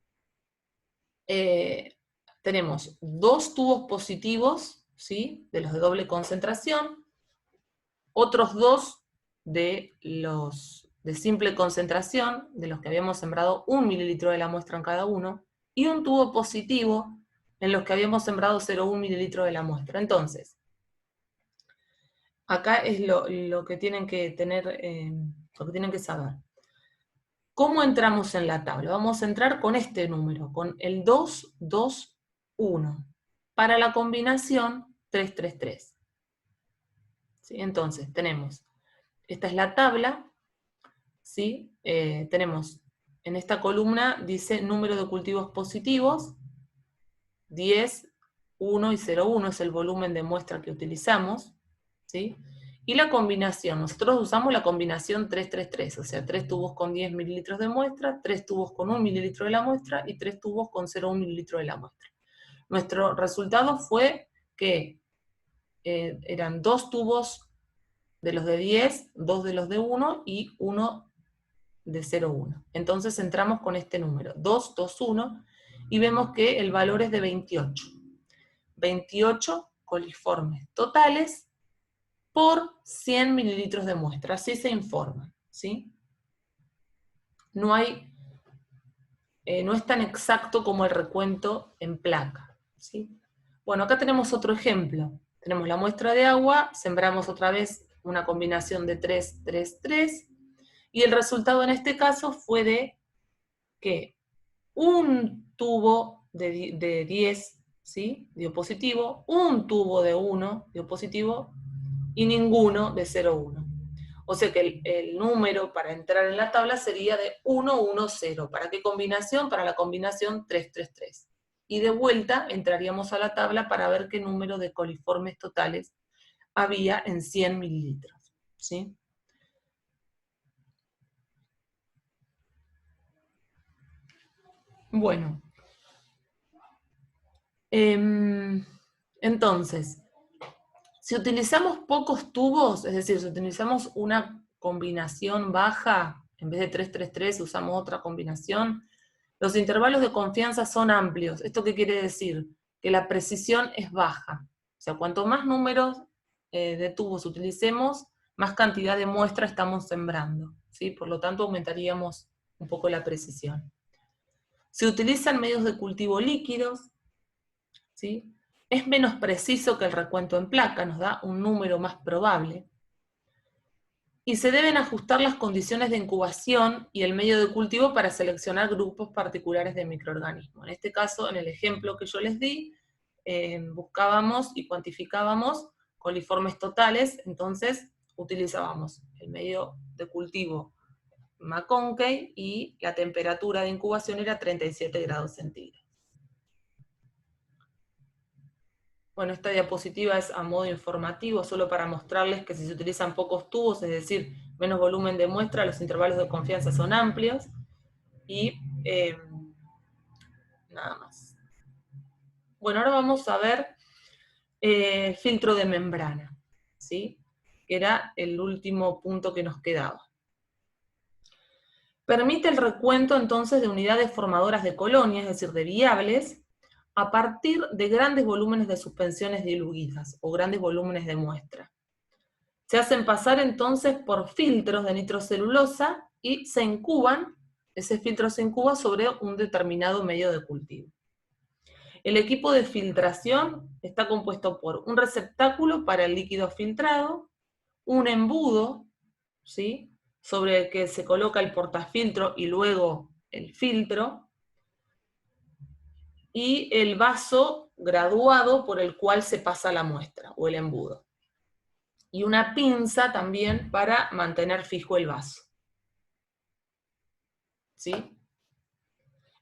Tenemos 2 tubos positivos, ¿sí?, de los de doble concentración, otros 2 de los de simple concentración, de los que habíamos sembrado 1 mililitro de la muestra en cada uno, y un tubo positivo en los que habíamos sembrado 0,1 mililitro de la muestra. Entonces, acá es lo que tienen que tener, lo que tienen que saber. ¿Cómo entramos en la tabla? Vamos a entrar con este número, con el 221, para la combinación 333. ¿Sí? Entonces, tenemos, esta es la tabla, ¿sí? Tenemos, en esta columna dice número de cultivos positivos, 10, 1 y 0,1 es el volumen de muestra que utilizamos, ¿sí? Y la combinación, nosotros usamos la combinación 333, o sea, 3 tubos con 10 mililitros de muestra, 3 tubos con 1 mililitro de la muestra y 3 tubos con 0,1 mililitro de la muestra. Nuestro resultado fue que eran 2 tubos de los de 10, 2 de los de 1 y 1 de 0,1. Entonces entramos con este número, 221, y vemos que el valor es de 28. 28 coliformes totales por 100 mililitros de muestra, así se informa, ¿sí? No es tan exacto como el recuento en placa, ¿sí? Bueno, acá tenemos otro ejemplo. Tenemos la muestra de agua, sembramos otra vez una combinación de 3, 3, 3, y el resultado en este caso fue de que un tubo de 10, ¿sí?, dio positivo, un tubo de 1 dio positivo, y ninguno de 0,1. O sea que el número para entrar en la tabla sería de 110. ¿Para qué combinación? Para la combinación 333. Y de vuelta entraríamos a la tabla para ver qué número de coliformes totales había en 100 mililitros. ¿Sí? Bueno. Entonces, si utilizamos pocos tubos, es decir, si utilizamos una combinación baja, en vez de 333 usamos otra combinación, los intervalos de confianza son amplios. ¿Esto qué quiere decir? Que la precisión es baja. O sea, cuanto más números de tubos utilicemos, más cantidad de muestra estamos sembrando, ¿sí? Por lo tanto, aumentaríamos un poco la precisión. Se utilizan medios de cultivo líquidos, ¿sí? Es menos preciso que el recuento en placa, nos da un número más probable. Y se deben ajustar las condiciones de incubación y el medio de cultivo para seleccionar grupos particulares de microorganismos. En este caso, en el ejemplo que yo les di, buscábamos y cuantificábamos coliformes totales, entonces utilizábamos el medio de cultivo McConkey y la temperatura de incubación era 37 grados centígrados. Bueno, esta diapositiva es a modo informativo, solo para mostrarles que si se utilizan pocos tubos, es decir, menos volumen de muestra, los intervalos de confianza son amplios, y nada más. Bueno, ahora vamos a ver filtro de membrana, ¿sí? Que era el último punto que nos quedaba. Permite el recuento entonces de unidades formadoras de colonias, es decir, de viables, a partir de grandes volúmenes de suspensiones diluidas o grandes volúmenes de muestra. Se hacen pasar entonces por filtros de nitrocelulosa y se incuban, ese filtro se incuba sobre un determinado medio de cultivo. El equipo de filtración está compuesto por un receptáculo para el líquido filtrado, un embudo, ¿sí?, sobre el que se coloca el portafiltro y luego el filtro, y el vaso graduado por el cual se pasa la muestra o el embudo. Y una pinza también para mantener fijo el vaso. ¿Sí?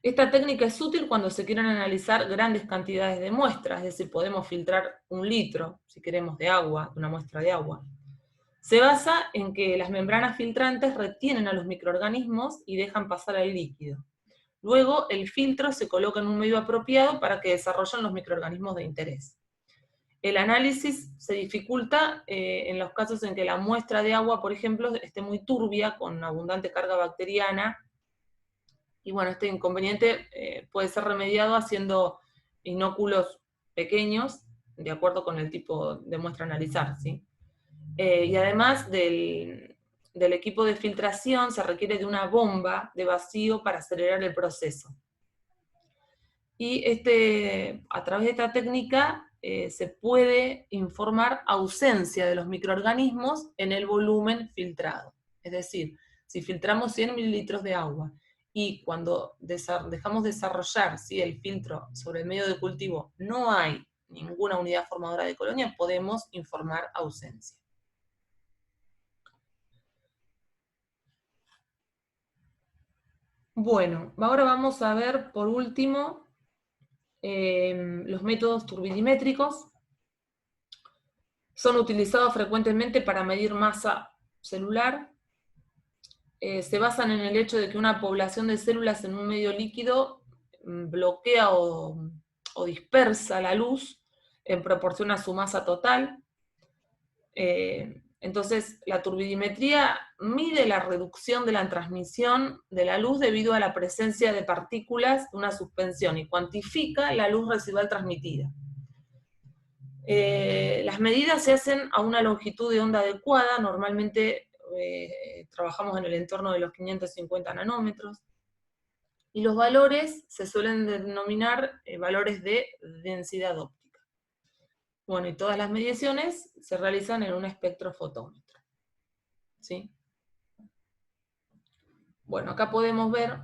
Esta técnica es útil cuando se quieren analizar grandes cantidades de muestras, es decir, podemos filtrar 1 litro, si queremos, de agua, de una muestra de agua. Se basa en que las membranas filtrantes retienen a los microorganismos y dejan pasar el líquido. Luego, el filtro se coloca en un medio apropiado para que desarrollen los microorganismos de interés. El análisis se dificulta en los casos en que la muestra de agua, por ejemplo, esté muy turbia, con abundante carga bacteriana. Y bueno, este inconveniente puede ser remediado haciendo inóculos pequeños, de acuerdo con el tipo de muestra a analizar, ¿sí? Y además del equipo de filtración, se requiere de una bomba de vacío para acelerar el proceso. Y a través de esta técnica se puede informar ausencia de los microorganismos en el volumen filtrado. Es decir, si filtramos 100 mililitros de agua y cuando dejamos desarrollar, ¿sí?, el filtro sobre el medio de cultivo, no hay ninguna unidad formadora de colonia, podemos informar ausencia. Bueno, ahora vamos a ver por último los métodos turbidimétricos. Son utilizados frecuentemente para medir masa celular. Se basan en el hecho de que una población de células en un medio líquido bloquea o dispersa la luz en proporción a su masa total. Entonces, la turbidimetría mide la reducción de la transmisión de la luz debido a la presencia de partículas de una suspensión y cuantifica la luz residual transmitida. Las medidas se hacen a una longitud de onda adecuada, normalmente trabajamos en el entorno de los 550 nanómetros, y los valores se suelen denominar valores de densidad óptica. Bueno, y todas las mediciones se realizan en un espectrofotómetro, ¿sí? Bueno, acá podemos ver,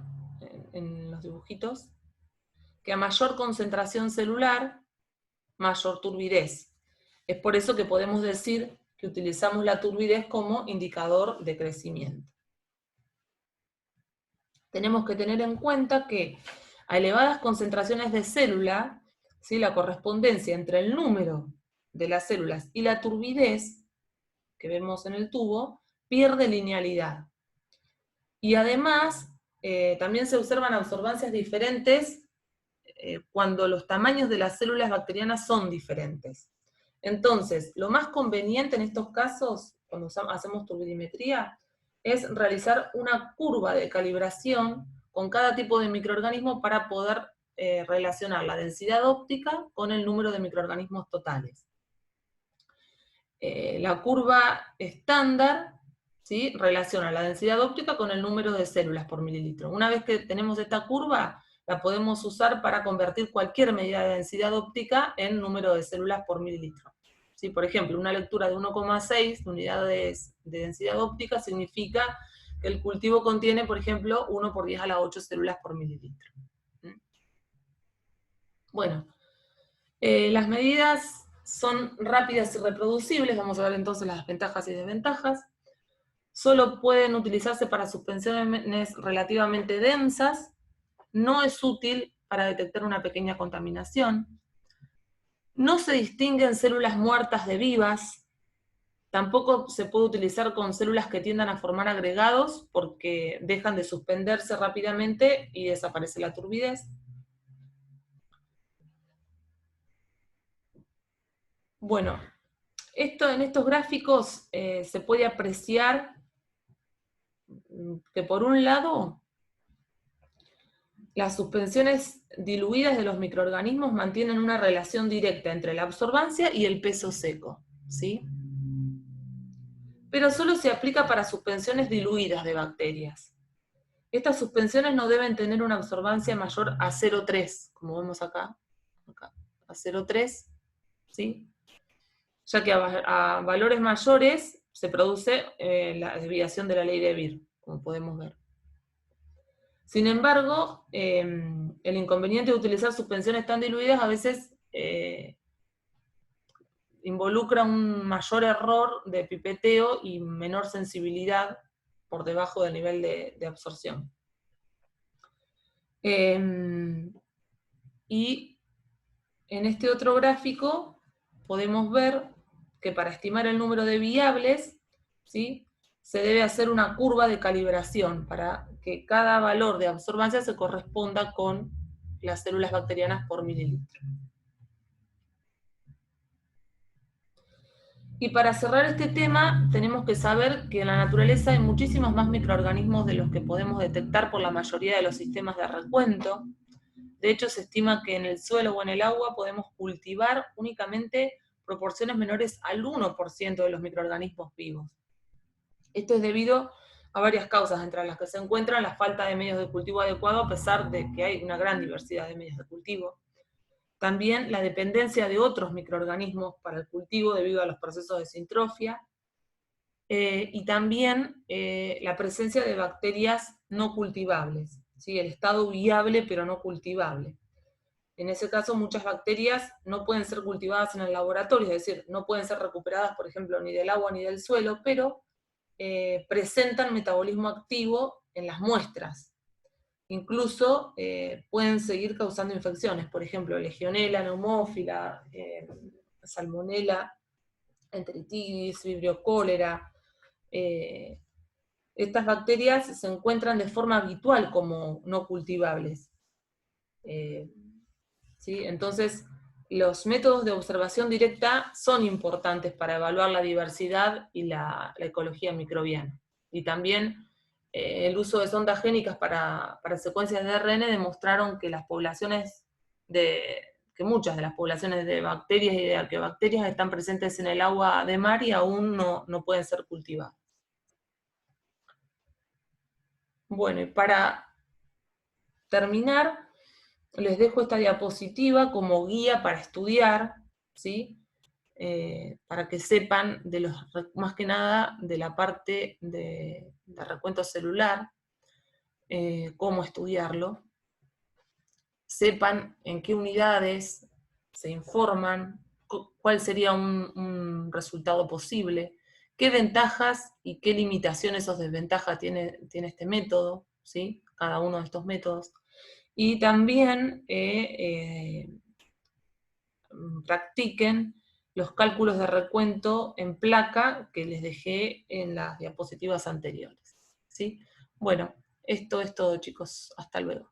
en los dibujitos, que a mayor concentración celular, mayor turbidez. Es por eso que podemos decir que utilizamos la turbidez como indicador de crecimiento. Tenemos que tener en cuenta que a elevadas concentraciones de célula, ¿sí?, la correspondencia entre el número de las células y la turbidez que vemos en el tubo pierde linealidad. Y además, también se observan absorbancias diferentes cuando los tamaños de las células bacterianas son diferentes. Entonces, lo más conveniente en estos casos, cuando hacemos turbidimetría, es realizar una curva de calibración con cada tipo de microorganismo para poder relacionar la densidad óptica con el número de microorganismos totales. La curva estándar, ¿sí?, relaciona la densidad óptica con el número de células por mililitro. Una vez que tenemos esta curva, la podemos usar para convertir cualquier medida de densidad óptica en número de células por mililitro. ¿Sí? Por ejemplo, una lectura de 1,6 unidades de densidad óptica significa que el cultivo contiene, por ejemplo, 1 por 10 a la 8 células por mililitro. Bueno, las medidas son rápidas y reproducibles. Vamos a ver entonces las ventajas y desventajas. Solo pueden utilizarse para suspensiones relativamente densas. No es útil para detectar una pequeña contaminación. No se distinguen células muertas de vivas. Tampoco se puede utilizar con células que tiendan a formar agregados porque dejan de suspenderse rápidamente y desaparece la turbidez. Bueno, en estos gráficos se puede apreciar que por un lado las suspensiones diluidas de los microorganismos mantienen una relación directa entre la absorbancia y el peso seco, ¿sí? Pero solo se aplica para suspensiones diluidas de bacterias. Estas suspensiones no deben tener una absorbancia mayor a 0,3, como vemos acá, a 0,3, ¿sí? Ya que a valores mayores se produce la desviación de la ley de Beer, como podemos ver. Sin embargo, el inconveniente de utilizar suspensiones tan diluidas a veces involucra un mayor error de pipeteo y menor sensibilidad por debajo del nivel de absorción. Y en este otro gráfico podemos ver que para estimar el número de viables, ¿sí?, se debe hacer una curva de calibración para que cada valor de absorbancia se corresponda con las células bacterianas por mililitro. Y para cerrar este tema, tenemos que saber que en la naturaleza hay muchísimos más microorganismos de los que podemos detectar por la mayoría de los sistemas de recuento. De hecho, se estima que en el suelo o en el agua podemos cultivar únicamente proporciones menores al 1% de los microorganismos vivos. Esto es debido a varias causas, entre las que se encuentran la falta de medios de cultivo adecuados, a pesar de que hay una gran diversidad de medios de cultivo. También la dependencia de otros microorganismos para el cultivo debido a los procesos de sintrofia, y también la presencia de bacterias no cultivables, ¿sí?, el estado viable pero no cultivable. En ese caso, muchas bacterias no pueden ser cultivadas en el laboratorio, es decir, no pueden ser recuperadas, por ejemplo, ni del agua ni del suelo, pero presentan metabolismo activo en las muestras. Incluso pueden seguir causando infecciones, por ejemplo, Legionella, Neumófila, Salmonella, Enteritis, Vibrio cólera. Estas bacterias se encuentran de forma habitual como no cultivables. ¿Sí? Entonces, los métodos de observación directa son importantes para evaluar la diversidad y la ecología microbiana. Y también el uso de sondas génicas para secuencias de ARN demostraron que que muchas de las poblaciones de bacterias y de arqueobacterias están presentes en el agua de mar y aún no pueden ser cultivadas. Bueno, y para terminar, les dejo esta diapositiva como guía para estudiar, ¿sí? Para que sepan, más que nada, de la parte de recuento celular, cómo estudiarlo, sepan en qué unidades se informan, cuál sería un resultado posible, qué ventajas y qué limitaciones o desventajas tiene este método, ¿sí?, cada uno de estos métodos. Y también practiquen los cálculos de recuento en placa que les dejé en las diapositivas anteriores, ¿sí? Bueno, esto es todo, chicos. Hasta luego.